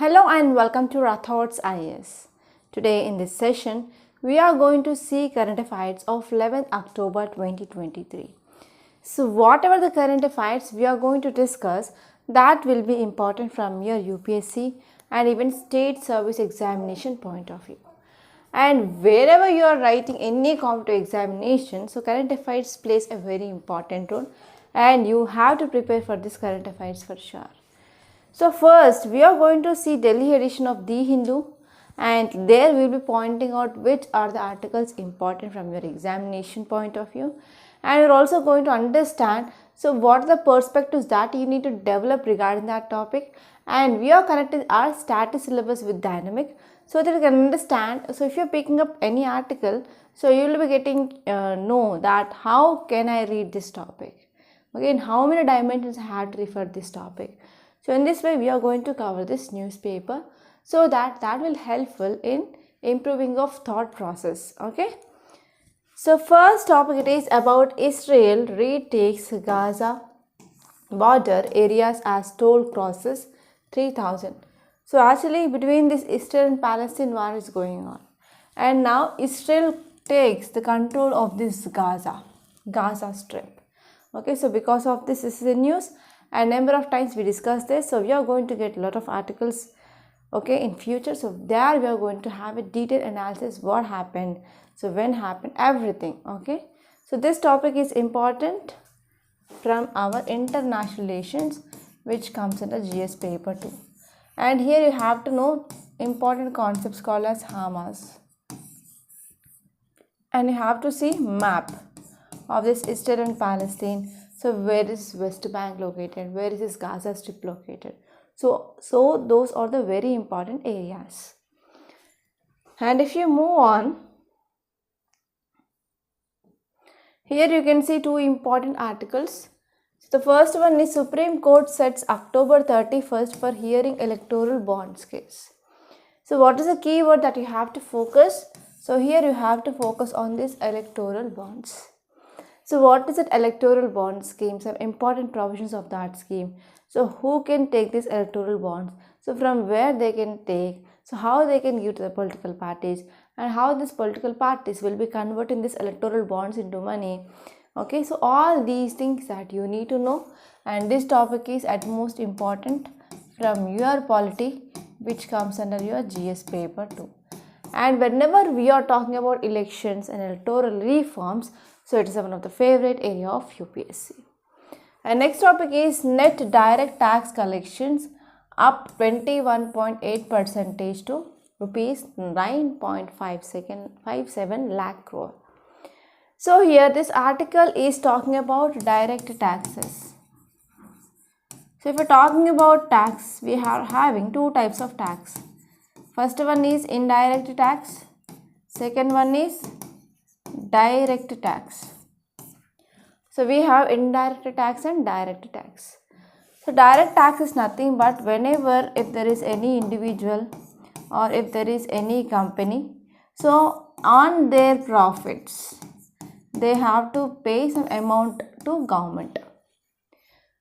Hello and welcome to Rathod's IAS. Today in this session, we are going to see current affairs of 11th October 2023. So whatever the current affairs we are going to discuss, that will be important from your UPSC and even state service examination point of view. And wherever you are writing any competitive examination, so current affairs plays a very important role and you have to prepare for this current affairs for sure. So first we are going to see Delhi edition of The Hindu, and there we will be pointing out which are the articles important from your examination point of view, and we are also going to understand so what are the perspectives that you need to develop regarding that topic, and we are connecting our static syllabus with dynamic so that you can understand. So if you are picking up any article, so you will be getting know that how can I read this topic, okay, in how many dimensions I have to refer this topic. So in this way we are going to cover this newspaper so that will helpful in improving of thought process. Okay. So first topic it is about Israel retakes Gaza border areas as toll crosses 3000. So actually between this Israel and Palestine war is going on, and now Israel takes the control of this Gaza strip. Okay, so because of this is the news. A number of times we discussed this, so we are going to get a lot of articles, okay, in future. So there we are going to have a detailed analysis what happened, so when happened, everything. Okay, so this topic is important from our international relations, which comes under GS paper 2, and here you have to know important concepts called as Hamas, and you have to see map of this Israel and Palestine. So where is West Bank located? Where is this Gaza Strip located? So those are the very important areas. And if you move on, here you can see two important articles. So the first one is Supreme Court sets October 31st for hearing electoral bonds case. So what is the key word that you have to focus? So here you have to focus on this electoral bonds. So what is it electoral bond scheme? Some important provisions of that scheme. So who can take these electoral bonds? So from where they can take? So how they can give to the political parties, and how these political parties will be converting these electoral bonds into money. Okay, so all these things that you need to know, and this topic is at most important from your polity, which comes under your GS paper 2. And whenever we are talking about elections and electoral reforms, so it is one of the favorite area of UPSC. And next topic is net direct tax collections up 21.8% to rupees 9.57 lakh crore. So here this article is talking about direct taxes. So if we are talking about tax, we are having two types of tax. First one is indirect tax, second one is direct tax. So we have indirect tax and direct tax. So direct tax is nothing but whenever if there is any individual or if there is any company, so on their profits they have to pay some amount to government.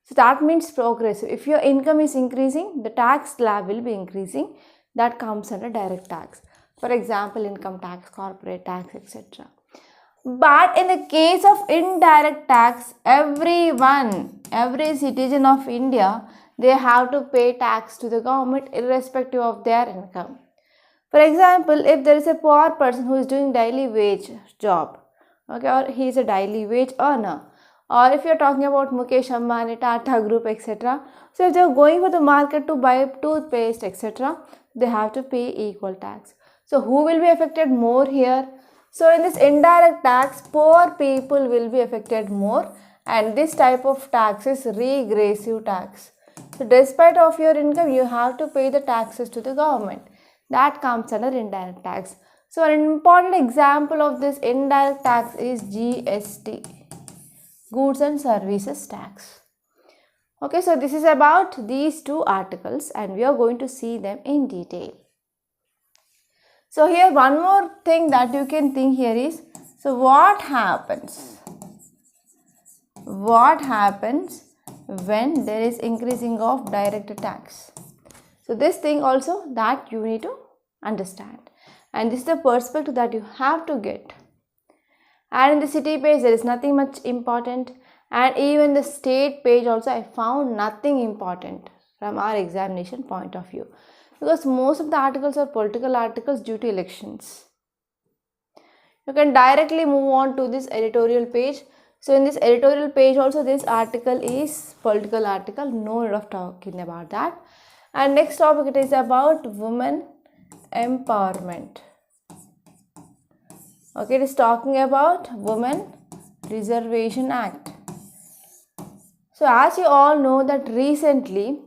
So that means progressive. If your income is increasing, the tax slab will be increasing. That comes under direct tax. For example, income tax, corporate tax, etc. But in the case of indirect tax, every citizen of India, they have to pay tax to the government irrespective of their income. For example, if there is a poor person who is doing daily wage job, okay, or he is a daily wage earner, or if you are talking about Mukesh Ambani, Tata Group, etc. So if they are going for the market to buy toothpaste, etc., they have to pay equal tax. So who will be affected more here? So in this indirect tax, poor people will be affected more, and this type of tax is regressive tax. So despite of your income, you have to pay the taxes to the government. That comes under indirect tax. So an important example of this indirect tax is GST, Goods and Services Tax. Okay, so this is about these two articles and we are going to see them in detail. So here one more thing that you can think here is, so what happens when there is increasing of direct tax? So this thing also that you need to understand, and this is the perspective that you have to get. And in the city page there is nothing much important, and even the state page also I found nothing important from our examination point of view, because most of the articles are political articles due to elections. You can directly move on to this editorial page. So in this editorial page also this article is political article, no need of talking about that. And next topic, it is about women empowerment. Okay, it is talking about Women Reservation Act. So as you all know that recently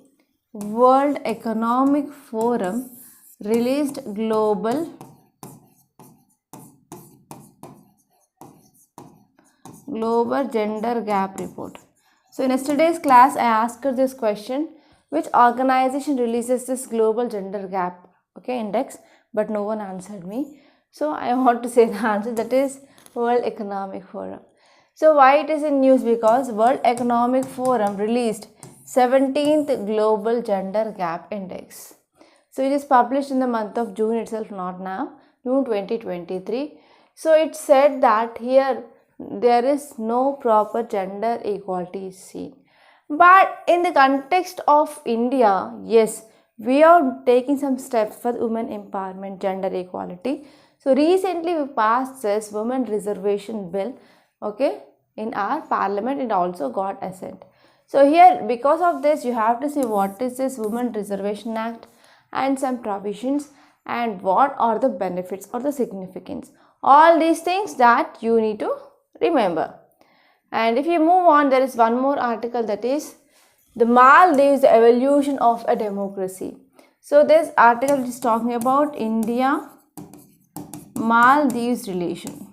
World Economic Forum released global gender gap report. So in yesterday's class I asked this question, which organization releases this global gender gap index, but no one answered me. So I want to say the answer, that is World Economic Forum. So why it is in news? Because World Economic Forum released 17th Global Gender Gap Index. So it is published in the month of June itself, not now, June 2023. So it said that here there is no proper gender equality seen. But in the context of India, yes, we are taking some steps for women empowerment, gender equality. So recently we passed this women reservation bill, in our parliament. It also got assent. So here, because of this, you have to see what is this Women Reservation Act and some provisions, and what are the benefits or the significance. All these things that you need to remember. And if you move on, there is one more article, that is the Maldives, the evolution of a democracy. So this article is talking about India-Maldives relation.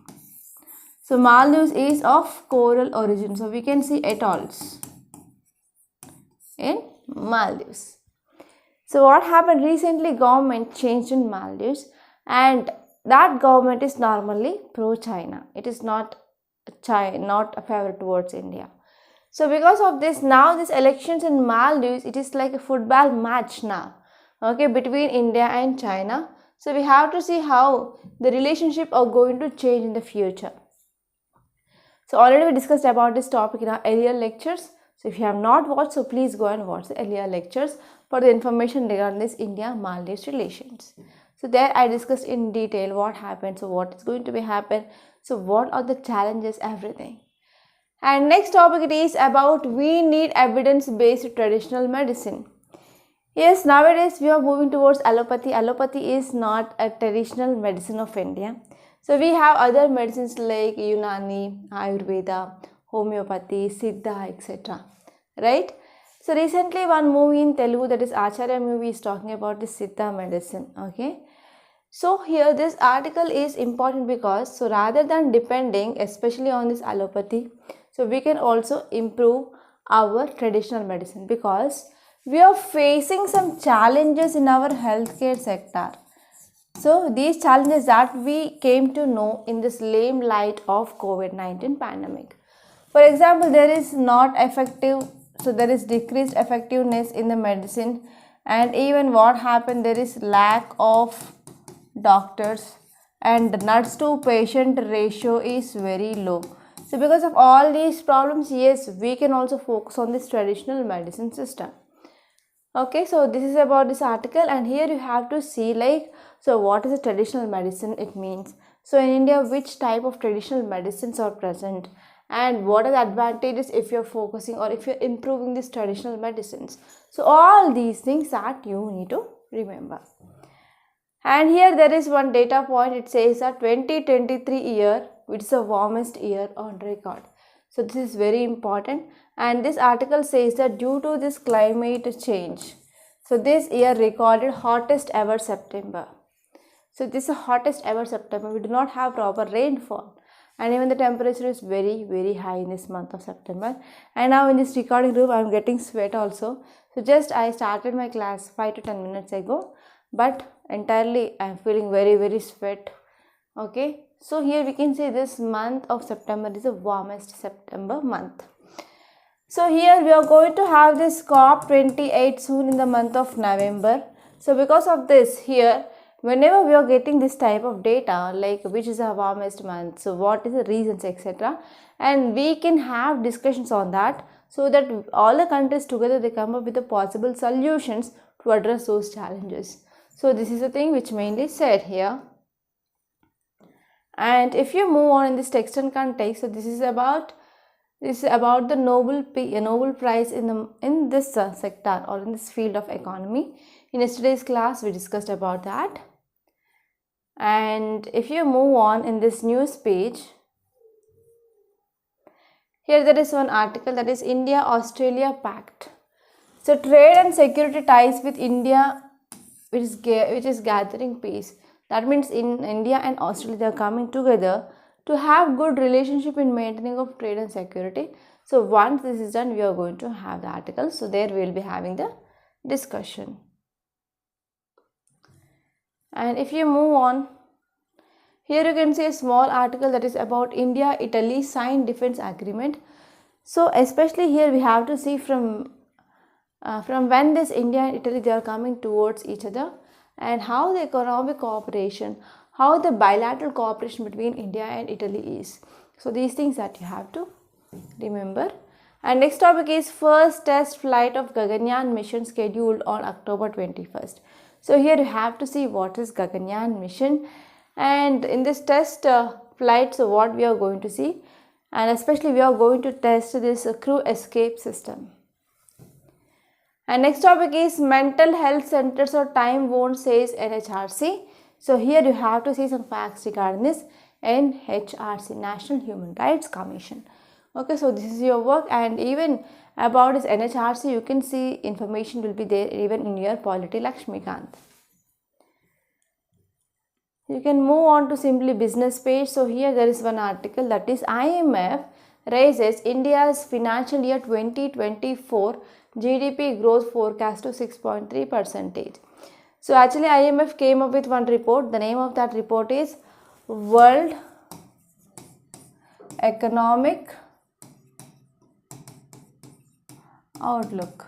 So Maldives is of coral origin. So we can see atolls in Maldives. So what happened recently, government changed in Maldives, and that government is normally pro-China. It is not a favor towards India. So because of this, now these elections in Maldives, it is like a football match now, between India and China. So we have to see how the relationship are going to change in the future. So already we discussed about this topic in our earlier lectures. So if you have not watched, so please go and watch the earlier lectures for the information regarding this India-Maldives relations. So there I discussed in detail what happened, so what is going to be happen, so what are the challenges, everything. And next topic, it is about we need evidence-based traditional medicine. Yes, nowadays we are moving towards allopathy. Allopathy is not a traditional medicine of India. So we have other medicines like Unani, Ayurveda, homeopathy, Siddha, etc. Right? So recently one movie in Telugu, that is Acharya movie, is talking about the Siddha medicine. So here this article is important because, so rather than depending especially on this allopathy, so we can also improve our traditional medicine, because we are facing some challenges in our healthcare sector. So these challenges that we came to know in this lame light of COVID-19 pandemic. For example, there is not effective, so there is decreased effectiveness in the medicine, and even what happened, there is lack of doctors, and the nurse to patient ratio is very low. So because of all these problems, yes, we can also focus on this traditional medicine system. So this is about this article, and here you have to see so what is a traditional medicine, it means. So in India, which type of traditional medicines are present, and what are the advantages if you're focusing or if you're improving these traditional medicines. So all these things that you need to remember. And here there is one data point, it says that 2023 year, which is the warmest year on record. So this is very important, and this article says that due to this climate change, so this year recorded hottest ever September. So this is the hottest ever September. We do not have proper rainfall, and even the temperature is very, very high in this month of September. And now in this recording room, I am getting sweat also. So just I started my class 5 to 10 minutes ago, but entirely I am feeling very, very sweat. So here we can say this month of September is the warmest September month. So here we are going to have this COP28 soon in the month of November. So because of this, here whenever we are getting this type of data, like which is the warmest month, so what is the reasons, etc., and we can have discussions on that, so that all the countries together they come up with the possible solutions to address those challenges. So this is the thing which mainly said here. And if you move on in this text and context, so this is about the Nobel Prize in this sector or in this field of economy. In yesterday's class we discussed about that. And if you move on in this news page, here there is one article, that is India-Australia pact. So trade and security ties with India, which is gathering pace. That means in India and Australia they are coming together to have good relationship in maintaining of trade and security. So once this is done, we are going to have the article. So there we will be having the discussion. And if you move on, here you can see a small article that is about India-Italy signed defense agreement. So especially here we have to see from when this India and Italy they are coming towards each other, and how the economic cooperation, how the bilateral cooperation between India and Italy is. So these things that you have to remember. And next topic is first test flight of Gaganyaan mission scheduled on October 21st. So here you have to see what is Gaganyaan mission, and in this test flight, so what we are going to see, and especially we are going to test this crew escape system. And next topic is mental health centers or time won't, says NHRC. So here you have to see some facts regarding this NHRC, National Human Rights Commission. Okay, so this is your work, and even about this NHRC you can see information will be there even in your Polity Lakshmikant. You can move on to simply business page. So here there is one article, that is IMF raises India's financial year 2024 GDP growth forecast to 6.3%. So actually IMF came up with one report. The name of that report is World Economic Outlook.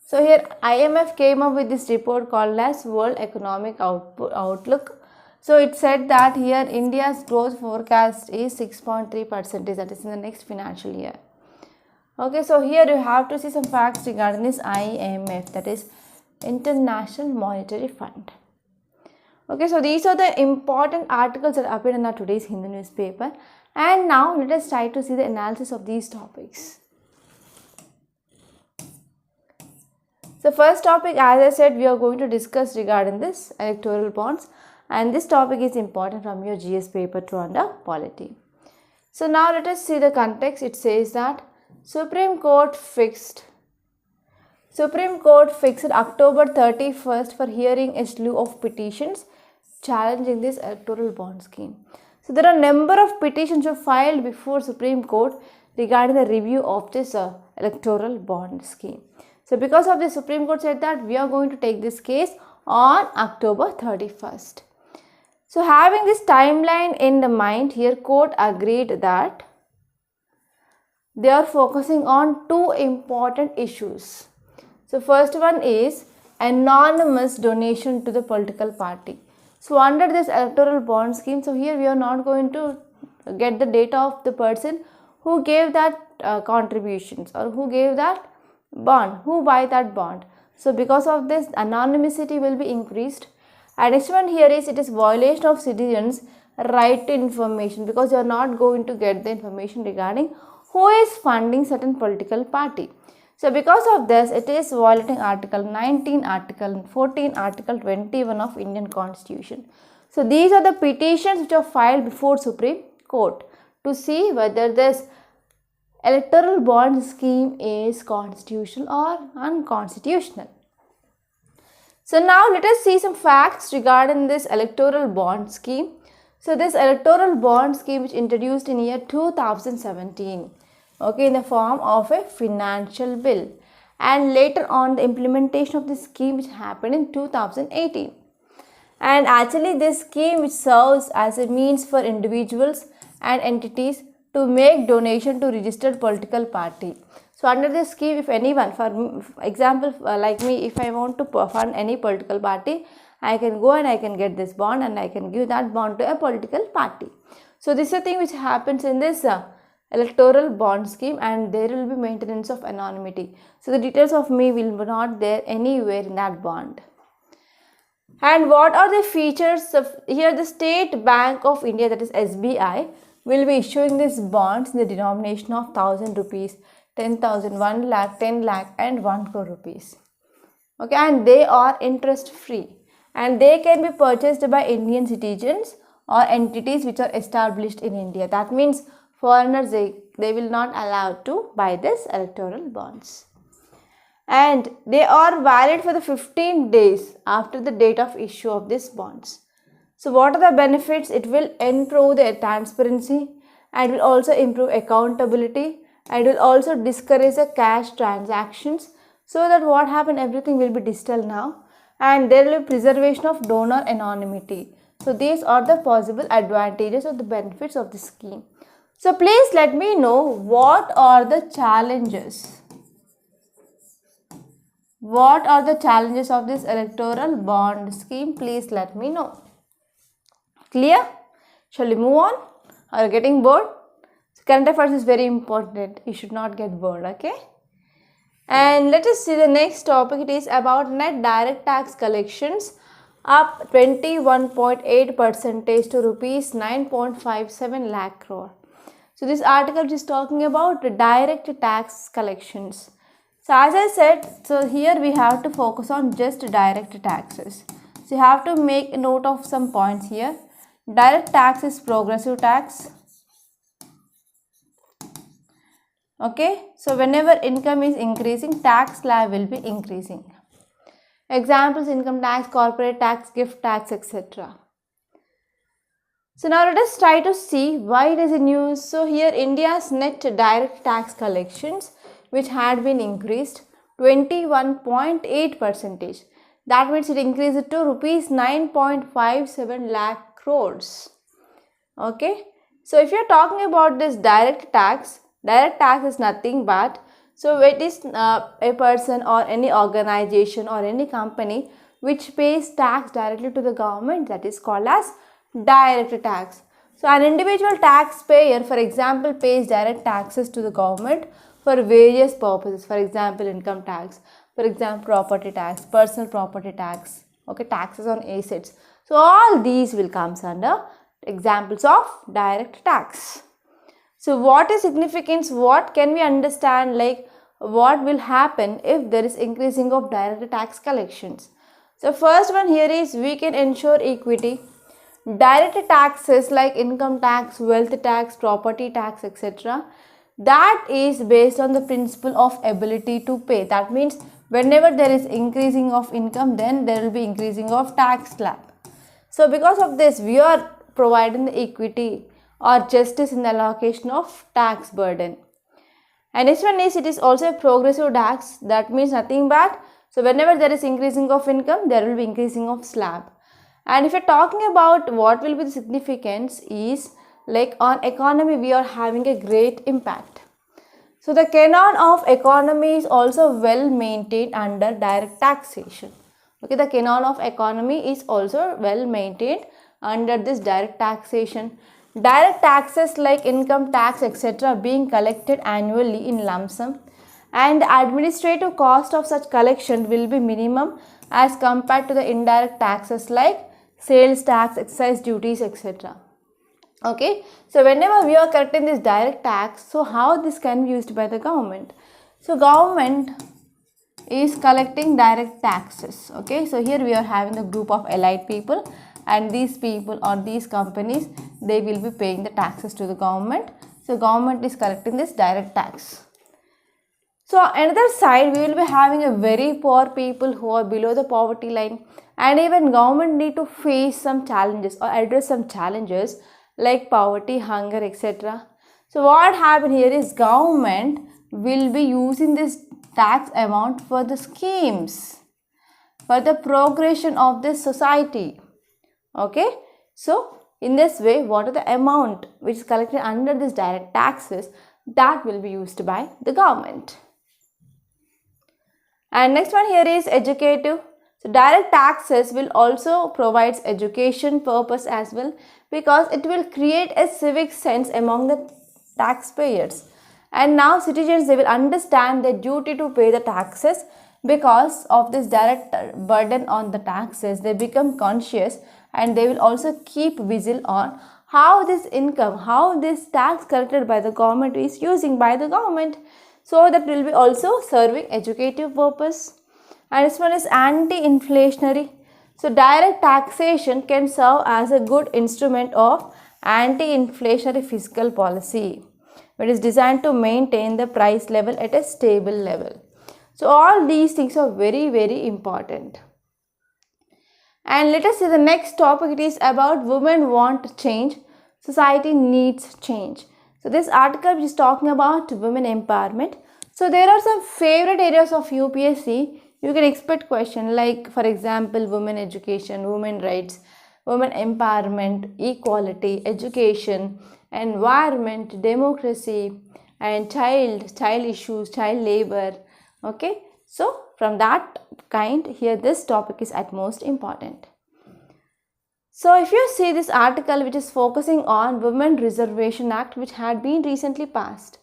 So here IMF came up with this report called as World Economic Outlook. So it said that here India's growth forecast is 6.3%, that is in the next financial year. Okay, so here you have to see some facts regarding this IMF, that is International Monetary Fund. Okay, so these are the important articles that appeared in our today's Hindu newspaper. And now let us try to see the analysis of these topics. So first topic, as I said, we are going to discuss regarding this electoral bonds, and this topic is important from your GS paper 2 under polity. So now let us see the context. It says that Supreme Court fixed October 31st for hearing a slew of petitions challenging this electoral bond scheme. So there are a number of petitions were filed before Supreme Court regarding the review of this electoral bond scheme. So because of this, Supreme Court said that we are going to take this case on October 31st. So having this timeline in the mind, here court agreed that they are focusing on two important issues. So first one is anonymous donation to the political party. So under this electoral bond scheme, so here we are not going to get the data of the person who gave that contributions, or who gave that bond, who buy that bond. So because of this, anonymity will be increased. And next one here is, it is violation of citizens' right to information, because you are not going to get the information regarding who is funding certain political party. So because of this, it is violating Article 19, Article 14, Article 21 of Indian Constitution. So these are the petitions which are filed before Supreme Court to see whether this electoral bond scheme is constitutional or unconstitutional. So now let us see some facts regarding this electoral bond scheme. So this electoral bond scheme which introduced in year 2017, okay, in the form of a financial bill, and later on the implementation of this scheme which happened in 2018. And actually this scheme which serves as a means for individuals and entities to make donation to registered political party. So under this scheme, if anyone, for example, like me, if I want to fund any political party, I can go and I can get this bond and I can give that bond to a political party. So this is a thing which happens in this electoral bond scheme, and there will be maintenance of anonymity. So the details of me will be not there anywhere in that bond. And what are the features of here? The State Bank of India, that is SBI, will be issuing these bonds in the denomination of 1000 rupees, 10,000, 1 lakh, 10 lakh and 1 crore rupees. Okay, and they are interest free and they can be purchased by Indian citizens or entities which are established in India. That means foreigners, they will not allowed to buy this electoral bonds. And they are valid for the 15 days after the date of issue of these bonds. So what are the benefits? It will improve the transparency and will also improve accountability and will also discourage the cash transactions, so that what happened, everything will be digital now, and there will be preservation of donor anonymity. So these are the possible advantages or the benefits of the scheme. So please let me know what are the challenges. What are the challenges of this electoral bond scheme? Please let me know. Clear? Shall we move on? Are you getting bored? So current affairs is very important. You should not get bored, okay? And let us see the next topic. It is about net direct tax collections up 21.8% to rupees 9.57 lakh crore. So this article is talking about the direct tax collections. So as I said, so here we have to focus on just direct taxes. So you have to make a note of some points here. Direct tax is progressive tax. Okay, so whenever income is increasing, tax slab will be increasing. Examples: income tax, corporate tax, gift tax, etc. So now let us try to see why it is in use. So here India's net direct tax collections, which had been increased 21.8%. That means it increased to rupees 9.57 lakh crores. Okay, so if you are talking about this direct tax is nothing but, so it is a person or any organization or any company which pays tax directly to the government, that is called as direct tax. So an individual taxpayer, for example, pays direct taxes to the government for various purposes. For example, income tax, for example, property tax, personal property tax, okay, taxes on assets. So all these will come under examples of direct tax. So what is significance? What can we understand, like what will happen if there is increasing of direct tax collections? So first one here is we can ensure equity. Direct taxes like income tax, wealth tax, property tax, etc., that is based on the principle of ability to pay. That means whenever there is increasing of income, then there will be increasing of tax slab. So because of this, we are providing the equity or justice in the allocation of tax burden. And next one is, it is also a progressive tax. That means nothing but, so whenever there is increasing of income, there will be increasing of slab. And if you are talking about what will be the significance is, like on economy we are having a great impact. So the canon of economy is also well maintained under direct taxation. Okay, the canon of economy is also well maintained under this direct taxation. Direct taxes like income tax, etc., being collected annually in lump sum, and the administrative cost of such collection will be minimum as compared to the indirect taxes like sales tax, excise duties, etc. Okay, so whenever we are collecting this direct tax, so how this can be used by the government? So government is collecting direct taxes. Okay, so here we are having a group of allied people, and these people or these companies, they will be paying the taxes to the government. So government is collecting this direct tax. So another side, we will be having a very poor people who are below the poverty line, and even government need to face some challenges or address some challenges like poverty, hunger, etc. So what happened here is government will be using this tax amount for the schemes, for the progression of this society. Okay, so in this way, what are the amount which is collected under this direct taxes, that will be used by the government. And next one here is educative. So direct taxes will also provide education purpose as well, because it will create a civic sense among the taxpayers. And now citizens, they will understand their duty to pay the taxes. Because of this direct burden on the taxes, they become conscious, and they will also keep vigil on how this income, how this tax collected by the government is using by the government. So that will be also serving educative purpose. And this one is anti-inflationary. So direct taxation can serve as a good instrument of anti-inflationary fiscal policy. It is designed to maintain the price level at a stable level. So all these things are very, very important. And let us see the next topic. It is about women want change, society needs change. So this article is talking about women empowerment. So there are some favorite areas of UPSC. You can expect question like, for example, women education, women rights, women empowerment, equality, education, environment, democracy, and child issues, child labor. Okay, so from that kind, here this topic is at most important. So if you see this article, which is focusing on Women Reservation Act, which had been recently passed.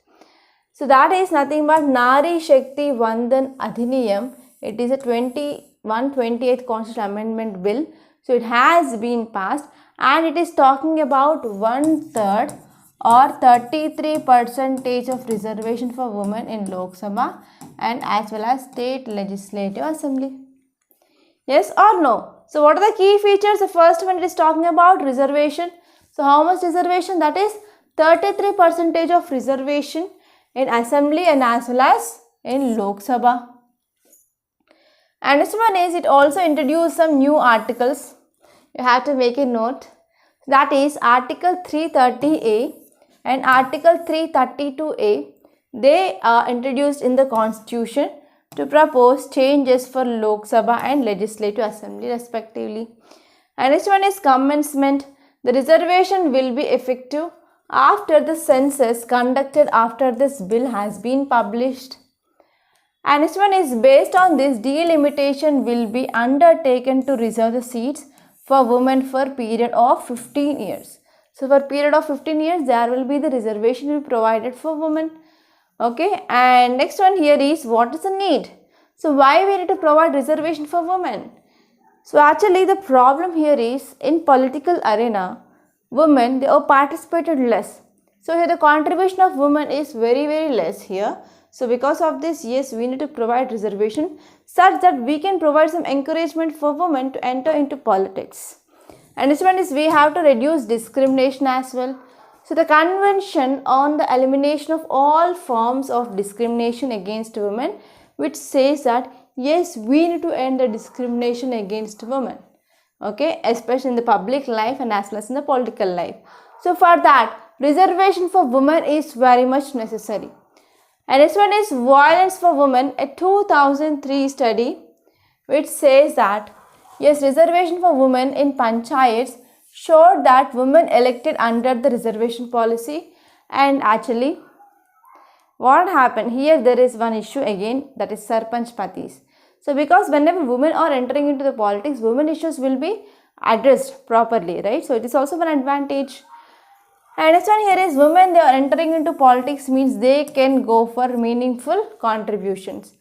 So that is nothing but Nari Shakti Vandan Adhiniyam. It is a 128th Constitutional Amendment Bill. So it has been passed, and it is talking about 1/3 or 33% of reservation for women in Lok Sabha and as well as state legislative assembly. Yes or no? So what are the key features? The first one, it is talking about reservation. So how much reservation? That is 33% of reservation in assembly and as well as in Lok Sabha. And this one is, it also introduced some new articles. You have to make a note. That is Article 330A and Article 332A. They are introduced in the Constitution to propose changes for Lok Sabha and Legislative Assembly respectively. And this one is commencement. The reservation will be effective after the census conducted after this bill has been published. And this one is, based on this, delimitation will be undertaken to reserve the seats for women for a period of 15 years. So for a period of 15 years, there will be the reservation will be provided for women. Okay, and next one here is, what is the need? So why we need to provide reservation for women? So actually the problem here is, in political arena, women, they are participated less. So here the contribution of women is very, very less here. So because of this, yes, we need to provide reservation such that we can provide some encouragement for women to enter into politics. And this one is, we have to reduce discrimination as well. So the Convention on the Elimination of All Forms of Discrimination Against Women, which says that yes, we need to end the discrimination against women. Okay, especially in the public life and as well as in the political life. So for that, reservation for women is very much necessary. And this one is violence for women, a 2003 study which says that yes, reservation for women in panchayats showed that women elected under the reservation policy. And actually what happened here, there is one issue again, that is sarpanch patis. So because whenever women are entering into the politics, women issues will be addressed properly, right? So it is also an advantage. And next one here is, women, they are entering into politics means they can go for meaningful contributions.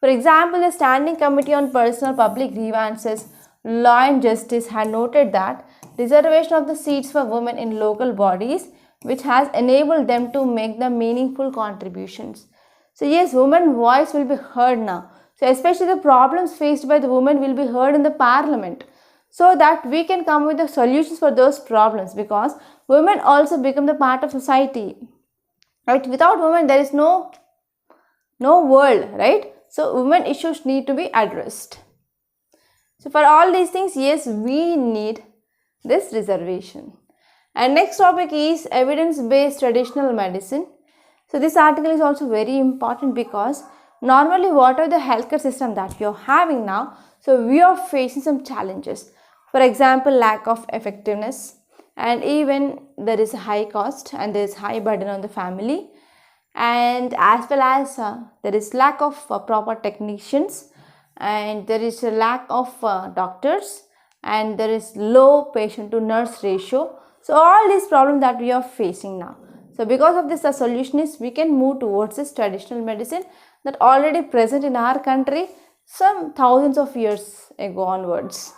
For example, the Standing Committee on Personal Public Grievances, Law and Justice had noted that reservation of the seats for women in local bodies, which has enabled them to make the meaningful contributions. So yes, women's voice will be heard now. So especially the problems faced by the women will be heard in the parliament, so that we can come with the solutions for those problems, because women also become the part of society, right? Without women, there is no world, right? So women issues need to be addressed. So for all these things, yes, we need this reservation. And next topic is evidence-based traditional medicine. So this article is also very important, because normally whatever the healthcare system that we are having now, so we are facing some challenges. For example, lack of effectiveness, and even there is a high cost and there is high burden on the family, and as well as there is lack of proper technicians, and there is a lack of doctors, and there is low patient to nurse ratio. So all these problems that we are facing now. So because of this, the solution is we can move towards this traditional medicine that already present in our country some thousands of years ago onwards.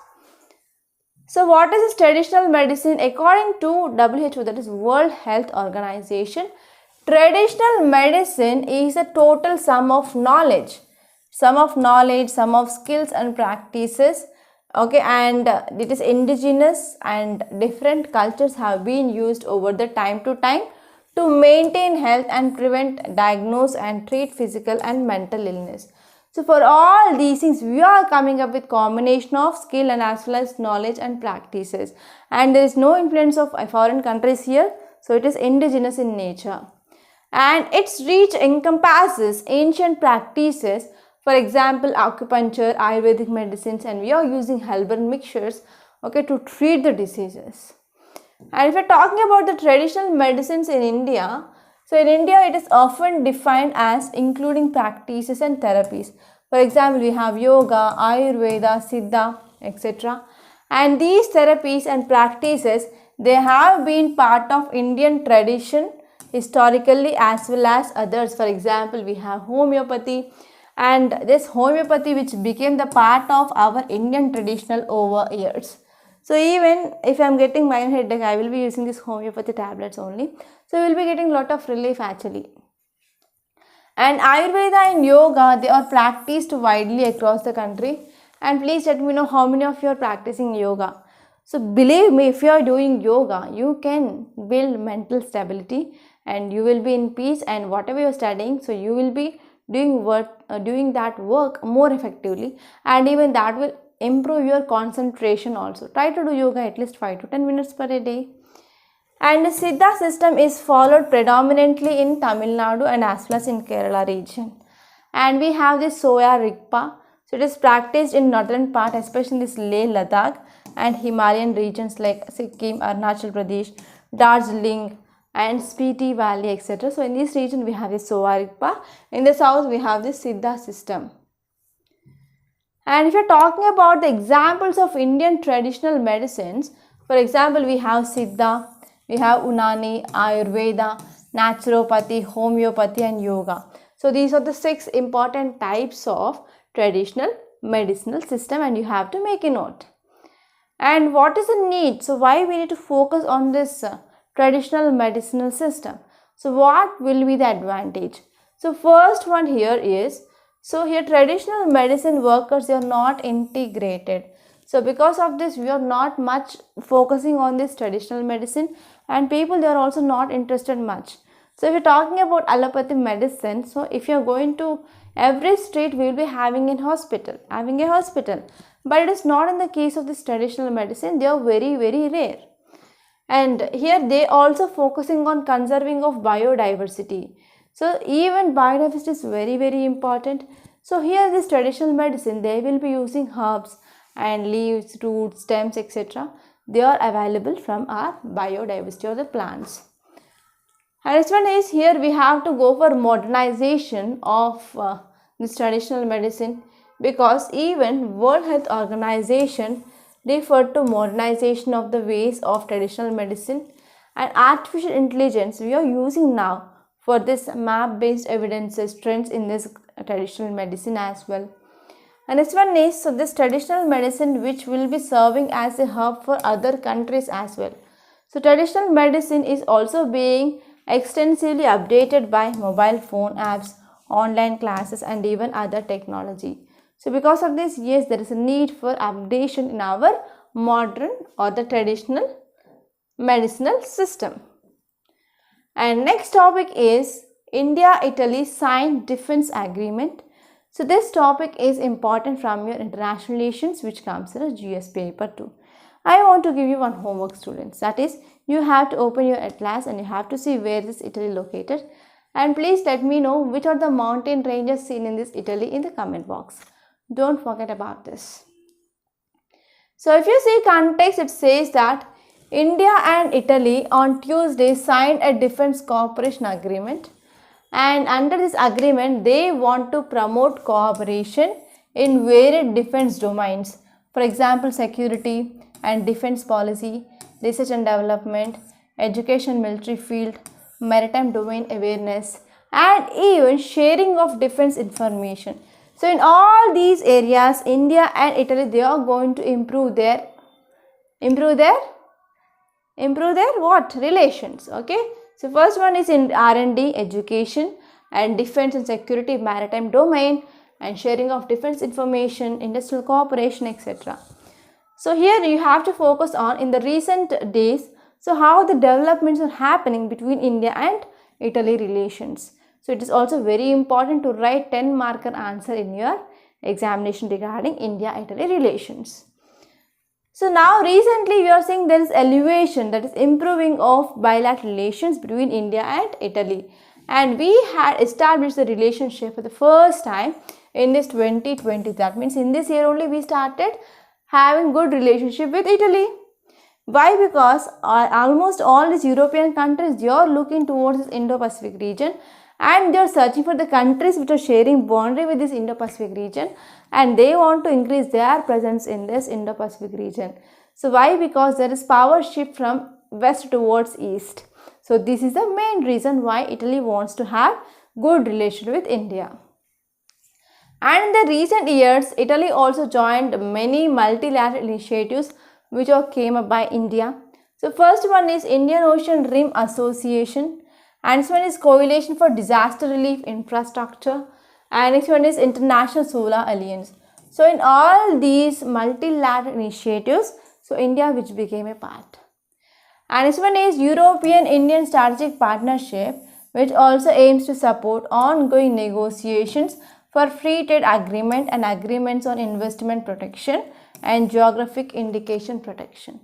So what is this traditional medicine? According to WHO, that is World Health Organization, traditional medicine is a total sum of knowledge, sum of skills and practices. Okay, and it is indigenous, and different cultures have been used over the time to maintain health and prevent, diagnose and treat physical and mental illness. So for all these things, we are coming up with combination of skill and as well as knowledge and practices, and there is no influence of foreign countries here. So it is indigenous in nature, and its reach encompasses ancient practices. For example, acupuncture, Ayurvedic medicines, and we are using herbal mixtures, okay, to treat the diseases. And if we are talking about the traditional medicines in India, so in India it is often defined as including practices and therapies. For example, we have yoga, Ayurveda, Siddha, etc. And these therapies and practices, they have been part of Indian tradition historically as well as others. For example, we have homeopathy, and this homeopathy which became the part of our Indian traditional over years. So even if I am getting mild headache, I will be using this homeopathy tablets only. So we will be getting lot of relief actually. And Ayurveda and yoga, they are practiced widely across the country. And please let me know how many of you are practicing yoga. So believe me, if you are doing yoga, you can build mental stability and you will be in peace, and whatever you are studying, so you will be doing that work more effectively, and even that will improve your concentration also. Try to do yoga at least 5 to 10 minutes per day. And the Siddha system is followed predominantly in Tamil Nadu and as well as in Kerala region. And we have this Soya Rigpa. So it is practiced in northern part, especially this Leh, Ladakh and Himalayan regions like Sikkim, Arunachal Pradesh, Darjeeling and Spiti Valley, etc. So in this region we have this Soya Rigpa. In the south we have this Siddha system. And if you are talking about the examples of Indian traditional medicines, for example, we have Siddha, we have Unani, Ayurveda, Naturopathy, Homeopathy and Yoga. So these are the 6 important types of traditional medicinal system, and you have to make a note. And what is the need? So why we need to focus on this traditional medicinal system? So what will be the advantage? So first one here is, so here traditional medicine workers, they are not integrated. So because of this, we are not much focusing on this traditional medicine, and people, they are also not interested much. So if you're talking about allopathy medicine, so if you're going to every street, we will be having a hospital. But it is not in the case of this traditional medicine. They are very, very rare. And here they also focusing on conserving of biodiversity. So even biodiversity is very, very important. So here this traditional medicine, they will be using herbs and leaves, roots, stems, etc. They are available from our biodiversity or the plants. And this one is, here we have to go for modernization of this traditional medicine, because even World Health Organization referred to modernization of the ways of traditional medicine, and artificial intelligence we are using now for this map based evidences trends in this traditional medicine as well. And this one is, so this traditional medicine which will be serving as a hub for other countries as well. So traditional medicine is also being extensively updated by mobile phone apps, online classes and even other technology. So because of this, yes, there is a need for updation in our modern or the traditional medicinal system. And next topic is India-Italy signed defense agreement. So this topic is important from your international relations, which comes in a GS paper 2. I want to give you one homework, students. That is, you have to open your atlas and you have to see where is Italy located. And please let me know which are the mountain ranges seen in this Italy in the comment box. Don't forget about this. So if you see context, it says that India and Italy on Tuesday signed a defense cooperation agreement, and under this agreement they want to promote cooperation in varied defense domains. For example, security and defense policy, research and development, education, military field, maritime domain awareness, and even sharing of defense information. So in all these areas, India and Italy, they are going to improve their what? Relations. Okay. So first one is in R&D, education, and defense and security, maritime domain, and sharing of defense information, industrial cooperation, etc. So here you have to focus on in the recent days, so how the developments are happening between India and Italy relations. So it is also very important to write 10 marker answer in your examination regarding India-Italy relations. So now recently we are seeing there is elevation, that is improving of bilateral relations between India and Italy, and we had established the relationship for the first time in this 2020. That means in this year only we started having good relationship with Italy. Why? Because almost all these European countries, they are looking towards this Indo-Pacific region, and they are searching for the countries which are sharing boundary with this Indo-Pacific region, and they want to increase their presence in this Indo-Pacific region. So why? Because there is power shift from west towards east. So this is the main reason why Italy wants to have good relation with India. And in the recent years, Italy also joined many multilateral initiatives which came up by India. So first one is Indian Ocean Rim Association, and this one is Coalition for Disaster Relief Infrastructure, and next one is International Solar Alliance. So in all these multilateral initiatives, so India which became a part. And this one is European Indian Strategic Partnership, which also aims to support ongoing negotiations for free trade agreement and agreements on investment protection and geographic indication protection.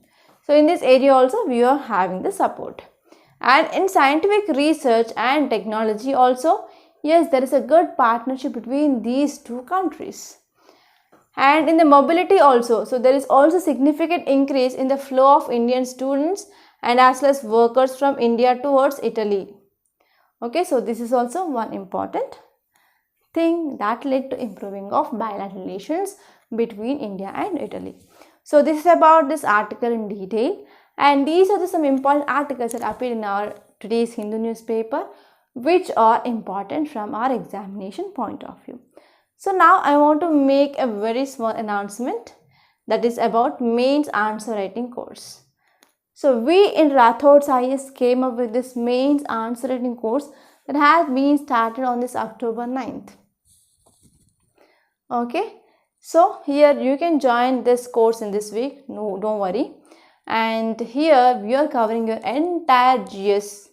So in this area also we are having the support. And in scientific research and technology also, yes, there is a good partnership between these two countries. And in the mobility also, so there is also significant increase in the flow of Indian students and as well as workers from India towards Italy. Okay, so this is also one important thing that led to improving of bilateral relations between India and Italy. So this is about this article in detail, and these are some important articles that appear in our today's Hindu newspaper, which are important from our examination point of view. So now I want to make a very small announcement, that is about mains answer writing course. So we in Rathod's IS came up with this mains answer writing course that has been started on this October 9th. Okay, so here you can join this course in this week, no, don't worry. And here we are covering your entire GS,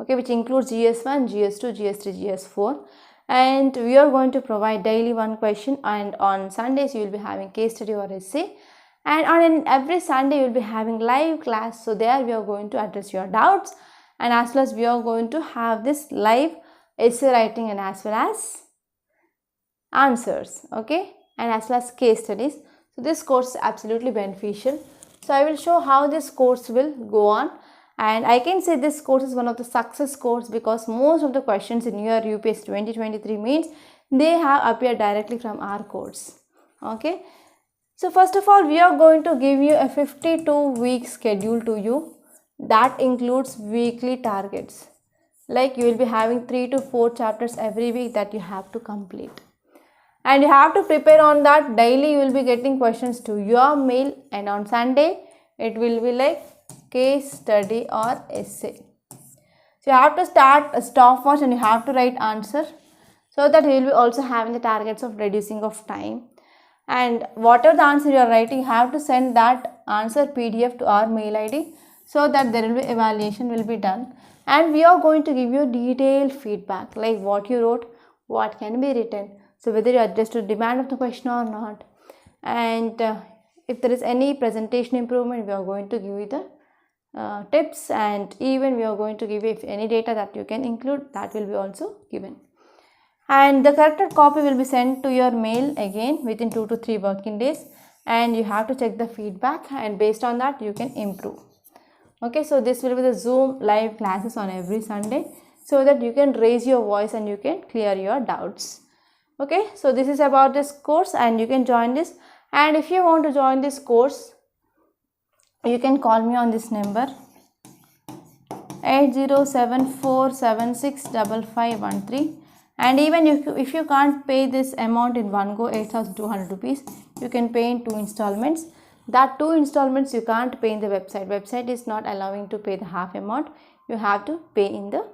okay, which includes GS1, GS2, GS3, GS4, and we are going to provide daily one question, and on Sundays you will be having case study or essay, and on every Sunday you will be having live class. So there we are going to address your doubts, and as well as we are going to have this live essay writing and as well as answers, okay, and as well as case studies. So this course is absolutely beneficial. So I will show how this course will go on, and I can say this course is one of the success course because most of the questions in your UPSC 2023 means they have appeared directly from our course. Okay, so first of all we are going to give you a 52-week schedule to you that includes weekly targets, like you will be having 3 to 4 chapters every week that you have to complete. And you have to prepare on that. Daily you will be getting questions to your mail, and on Sunday it will be like case study or essay. So you have to start a stopwatch and you have to write answer, so that you will be also having the targets of reducing of time. And whatever the answer you are writing, you have to send that answer PDF to our mail ID, so that there will be evaluation will be done, and we are going to give you detailed feedback like what you wrote, what can be written, so whether you adjust to the demand of the question or not, and if there is any presentation improvement, we are going to give you the tips, and even we are going to give you if any data that you can include, that will be also given. And the corrected copy will be sent to your mail again within 2 to 3 working days, and you have to check the feedback, and based on that you can improve. Okay, so this will be the Zoom live classes on every Sunday, so that you can raise your voice and you can clear your doubts. Okay, so this is about this course and you can join this. And if you want to join this course, you can call me on this number 8074765513. And even if you can't pay this amount in one go, 8,200 rupees, you can pay in 2 installments. That 2 installments you can't pay in the website is not allowing to pay the half amount. You have to pay in the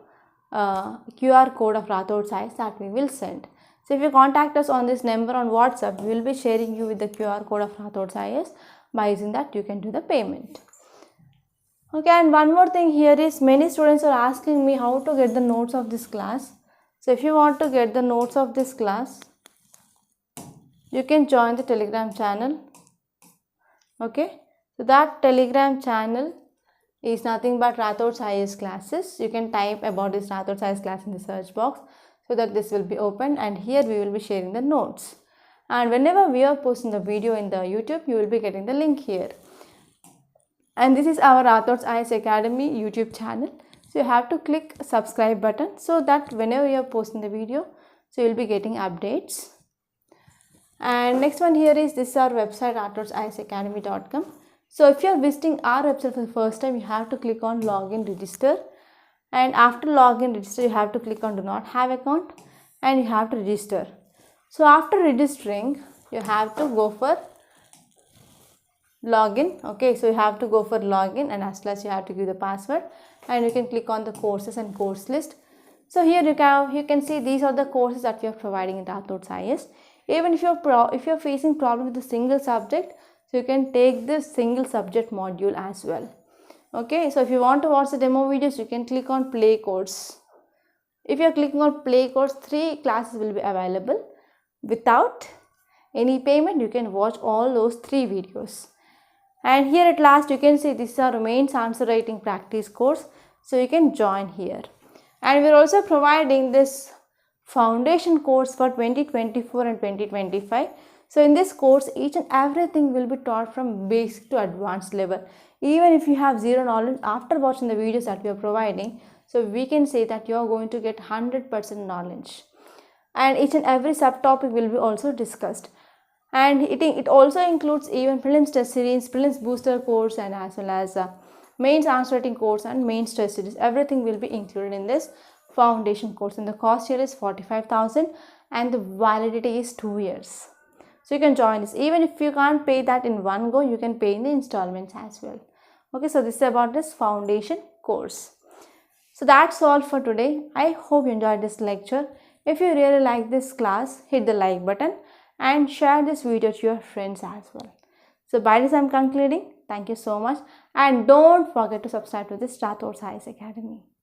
QR code of Rathod Science that we will send. So if you contact us on this number on WhatsApp, we will be sharing you with the QR code of Rathod Science. By using that, you can do the payment. Okay, and one more thing here is, many students are asking me how to get the notes of this class. So if you want to get the notes of this class, you can join the Telegram channel. Okay, so that Telegram channel is nothing but Rathod Science classes. You can type about this Rathod Science class in the search box so that this will be open, and here we will be sharing the notes. And whenever we are posting the video in the YouTube, you will be getting the link here. And this is our Rathod Science Academy YouTube channel. So you have to click subscribe button so that whenever you are posting the video, so you will be getting updates. And next one here is, this is our website, rathodscienceacademy.com. So if you are visiting our website for the first time, you have to click on login register. And after login register, you have to click on do not have account and you have to register. So after registering, you have to go for login. Okay, so you have to go for login, and as well as you have to give the password, and you can click on the courses and course list. So here you can see these are the courses that we are providing in Rathod Science. Even if you're facing problem with a single subject, so you can take this single subject module as well. Okay, so if you want to watch the demo videos, you can click on play course. If you are clicking on play course, 3 classes will be available without any payment. You can watch all those 3 videos. And here at last you can see this is our mains answer writing practice course. So you can join here. And we are also providing this foundation course for 2024 and 2025. So in this course, each and everything will be taught from basic to advanced level. Even if you have zero knowledge, after watching the videos that we are providing, so we can say that you are going to get 100% knowledge. And each and every subtopic will be also discussed. And it also includes even prelims test series, prelims booster course, and as well as mains answer writing course and mains test series. Everything will be included in this foundation course, and the cost here is 45,000 and the validity is 2 years. So you can join this. Even if you can't pay that in one go, you can pay in the installments as well. Okay, so this is about this foundation course. So that's all for today. I hope you enjoyed this lecture. If you really like this class, hit the like button and share this video to your friends as well. So by this I'm concluding. Thank you so much, and don't forget to subscribe to this Rathod Science Academy.